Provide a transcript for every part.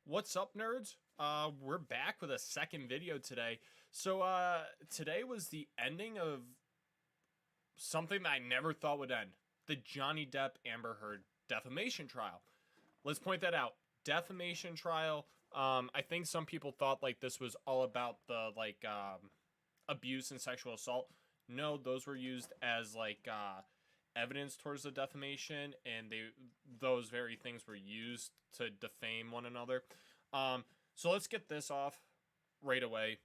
What's up, nerds? We're back with a second video today. Today was the ending of something that I never thought would end. The Johnny Depp Amber Heard defamation trial. Let's point that out. Defamation trial. I think some people thought like this was all about the abuse and sexual assault. No, those were used as evidence towards the defamation, and those very things were used to defame one another. So let's get this off right away.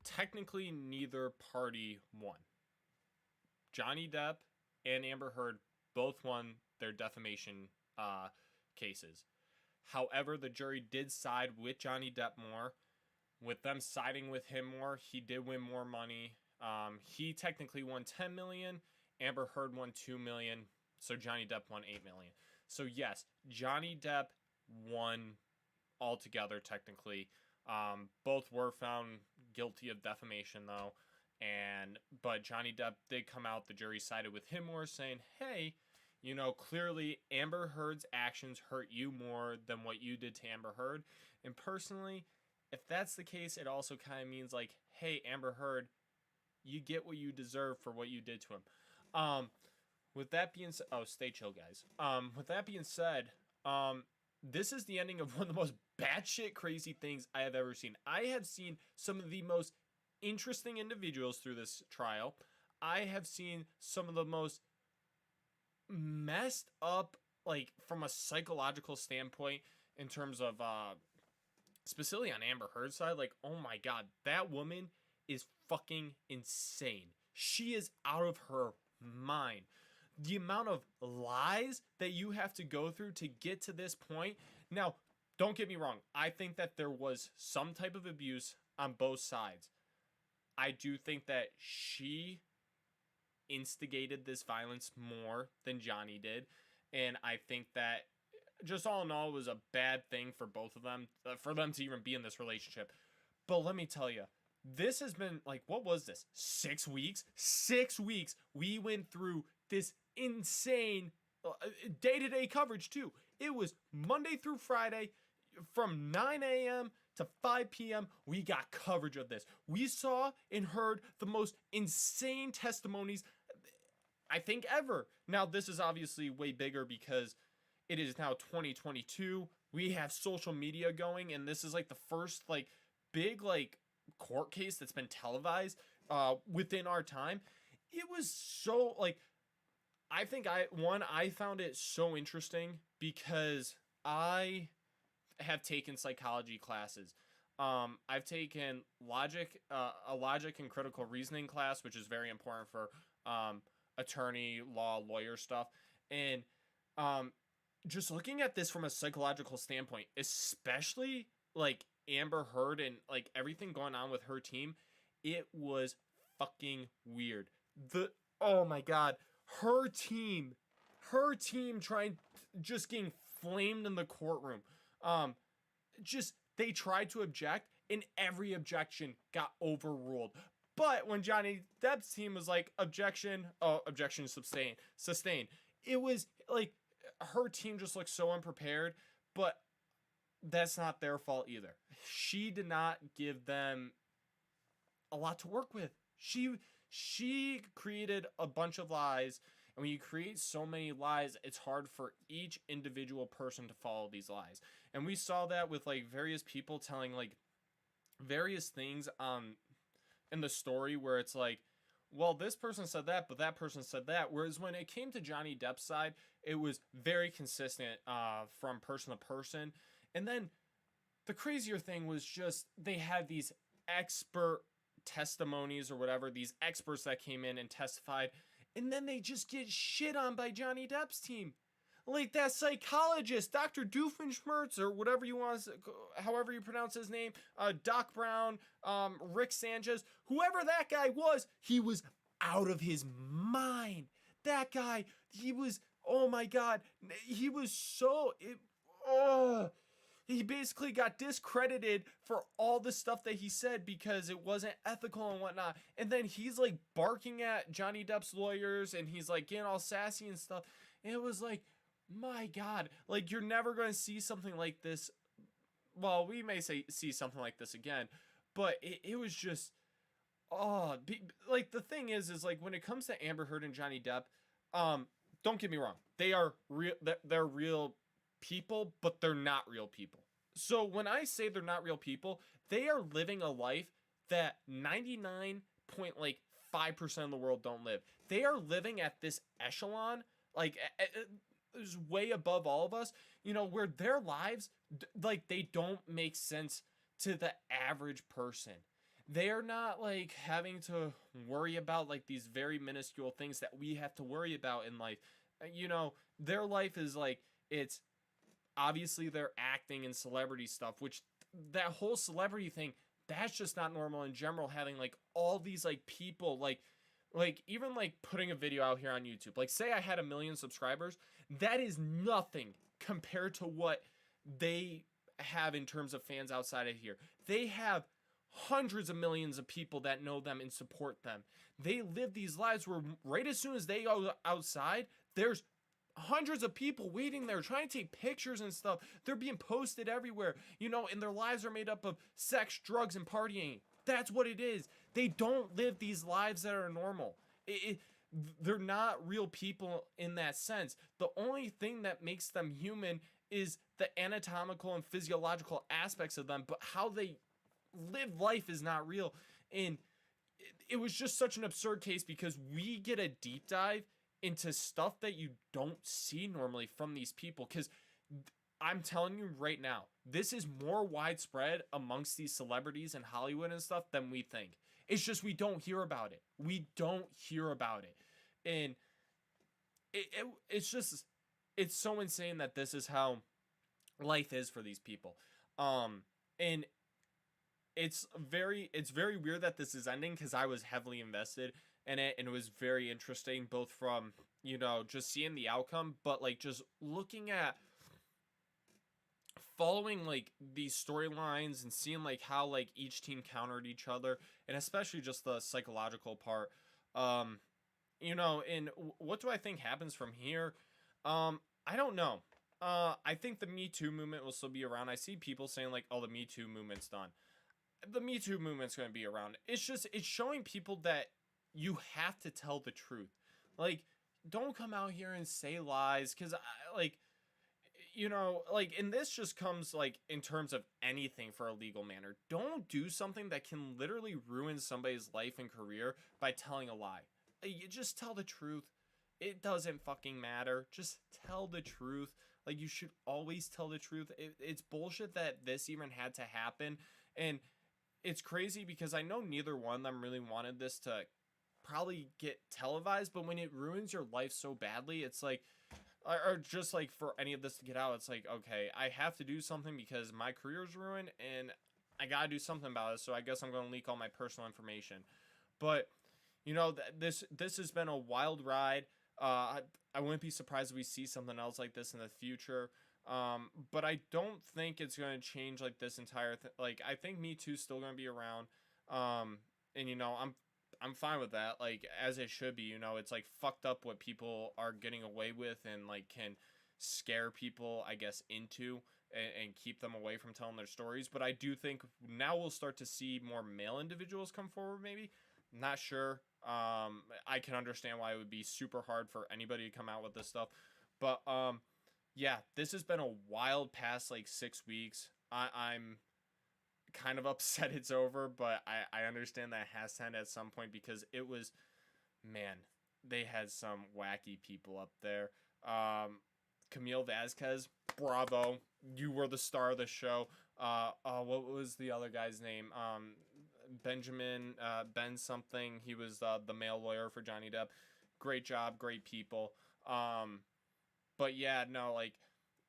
Technically, neither party won. Johnny Depp and Amber Heard both won their defamation cases. However, the jury did side with Johnny Depp more. With them siding with him more, he did win more money. He technically won $10 million. Amber Heard won $2 million. So Johnny Depp won $8 million. So yes, Johnny Depp won altogether technically. Both were found guilty of defamation though. But Johnny Depp did come out, the jury sided with him more, saying, hey, clearly Amber Heard's actions hurt you more than what you did to Amber Heard. And personally, if that's the case, it also kind of means like, hey, Amber Heard, you get what you deserve for what you did to him. With that being said, oh, stay chill, guys. With that being said, this is the ending of one of the most batshit crazy things I have ever seen. I have seen some of the most interesting individuals through this trial. I have seen some of the most messed up, like from a psychological standpoint, in terms of specifically on Amber Heard's side. Like, oh my god, that woman is fucking insane. She is out of her mind. The amount of lies that you have to go through to get to this point. Now, don't get me wrong. I think that there was some type of abuse on both sides. I do think that she instigated this violence more than Johnny did. And I think that just all in all, it was a bad thing for both of them, for them to even be in this relationship. But let me tell you, this has been like, what was this? 6 weeks? 6 weeks. We went through this insane day-to-day coverage too. It was Monday through Friday from 9 a.m. to 5 p.m. We got coverage of this. We saw and heard the most insane testimonies I think ever. Now, this is obviously way bigger because it is now 2022. We have social media going, and this is like the first big court case that's been televised within our time. It was so I found it so interesting because I have taken psychology classes. I've taken a logic and critical reasoning class, which is very important for attorney, law, lawyer stuff. And just looking at this from a psychological standpoint, especially like Amber Heard and like everything going on with her team, it was fucking weird. Oh my god, her team trying, just getting flamed in the courtroom. They tried to object and every objection got overruled. But when Johnny Depp's team was like, objection sustained. It was like her team just looked so unprepared, but that's not their fault either. She did not give them a lot to work with. She created a bunch of lies, and when you create so many lies, it's hard for each individual person to follow these lies. And we saw that with like various people telling like various things in the story where it's like, well, this person said that, but that person said that. Whereas when it came to Johnny Depp's side, it was very consistent from person to person. And then the crazier thing was just they had these expert testimonies or whatever, these experts that came in and testified, and then they just get shit on by Johnny Depp's team. Like that psychologist, Dr. Doofenshmirtz, or whatever you want, however you pronounce his name, Doc Brown, Rick Sanchez, whoever that guy was, he was out of his mind. That guy, he was, oh my god, he was he basically got discredited for all the stuff that he said because it wasn't ethical and whatnot. And then he's like barking at Johnny Depp's lawyers and he's like getting all sassy and stuff. And it was like, my God, like you're never going to see something like this. Well, we may see something like this again, but it was just, oh, like the thing is like when it comes to Amber Heard and Johnny Depp, um, don't get me wrong, they are real, they're real people, but they're not real people. So when I say they're not real people, they are living a life that 99 point like 5% of the world don't live. They are living at this echelon, like is way above all of us, where their lives like they don't make sense to the average person. They're not like having to worry about like these very minuscule things that we have to worry about in life. Their life is like, it's obviously they're acting and celebrity stuff, which that whole celebrity thing, that's just not normal in general, having like all these like people like even like putting a video out here on YouTube. Like say I had 1 million subscribers, that is nothing compared to what they have in terms of fans outside of here. They have hundreds of millions of people that know them and support them. They live these lives where right as soon as they go outside, there's hundreds of people waiting there trying to take pictures and stuff. They're being posted everywhere, and their lives are made up of sex, drugs, and partying. That's what it is. They don't live these lives that are normal. They're not real people in that sense. The only thing that makes them human is the anatomical and physiological aspects of them, but how they live life is not real. And it was just such an absurd case because we get a deep dive into stuff that you don't see normally from these people. Because I'm telling you right now, this is more widespread amongst these celebrities in Hollywood and stuff than we think. It's just we don't hear about it. We don't hear about it. And it's just, it's so insane that this is how life is for these people. And it's very weird that this is ending because I was heavily invested in it, and it was very interesting both from just seeing the outcome, but like just looking at following like these storylines and seeing like how like each team countered each other, and especially just the psychological part. And what do I think happens from here? I don't know. I think the Me Too movement will still be around. I see people saying like, oh, the Me Too movement's done. The Me Too movement's going to be around. It's showing people that you have to tell the truth. Like, don't come out here and say lies, because and this just comes like in terms of anything for a legal manner. Don't do something that can literally ruin somebody's life and career by telling a lie. You just tell the truth. It doesn't fucking matter. Just tell the truth. Like, you should always tell the truth. It's bullshit that this even had to happen. And it's crazy because I know neither one of them really wanted this to probably get televised, but when it ruins your life so badly, it's like, or just like for any of this to get out, it's like, okay, I have to do something because my career's ruined and I gotta do something about it. So I guess I'm going to leak all my personal information. But this has been a wild ride. I wouldn't be surprised if we see something else like this in the future. But I don't think it's going to change like this entire thing. Like, I think Me Too's still going to be around. And I'm fine with that. Like, as it should be. It's like fucked up what people are getting away with and like can scare people, I guess, into and keep them away from telling their stories. But I do think now we'll start to see more male individuals come forward. Maybe, not sure. I can understand why it would be super hard for anybody to come out with this stuff, but yeah, this has been a wild past like 6 weeks. I'm kind of upset it's over, but I understand that it has to end at some point because it was, man, they had some wacky people up there. Camille Vasquez, bravo, you were the star of the show. What was the other guy's name? Benjamin Ben something. He was the male lawyer for Johnny Depp. Great job, great people. But yeah, no, like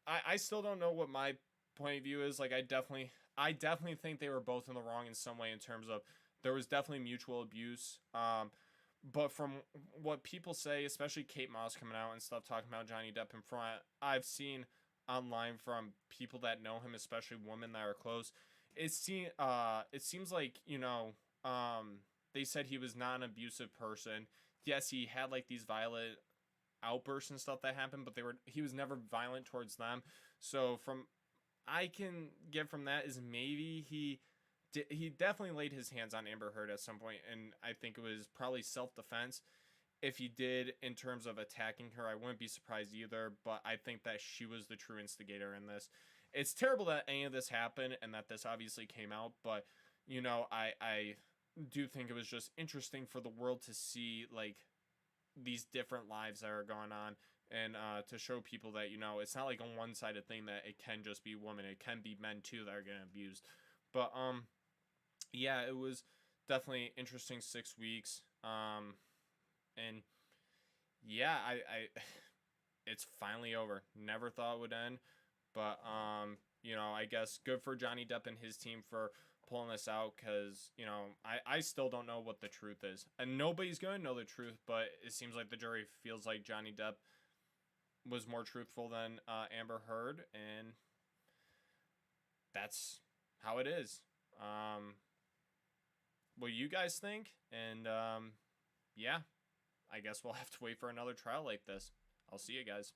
I still don't know what my point of view is. Like, I definitely think they were both in the wrong in some way in terms of there was definitely mutual abuse. But from what people say, especially Kate Moss coming out and stuff talking about Johnny Depp in front, I've seen online from people that know him, especially women that are close. It seems like, they said he was not an abusive person. Yes, he had like these violent outbursts and stuff that happened, but he was never violent towards them. So from I can get from that is maybe he definitely laid his hands on Amber Heard at some point, and I think it was probably self-defense. If he did in terms of attacking her, I wouldn't be surprised either, but I think that she was the true instigator in this. It's terrible that any of this happened and that this obviously came out, but I do think it was just interesting for the world to see like these different lives that are going on, and to show people that it's not like a one-sided thing, that it can just be women, it can be men too that are getting abused. But yeah, it was definitely interesting 6 weeks. And yeah, I it's finally over. Never thought it would end, but I guess good for Johnny Depp and his team for pulling this out, because I still don't know what the truth is, and nobody's going to know the truth, but it seems like the jury feels like Johnny Depp was more truthful than Amber Heard, and that's how it is. What do you guys think? And yeah, I guess we'll have to wait for another trial like this. I'll see you guys.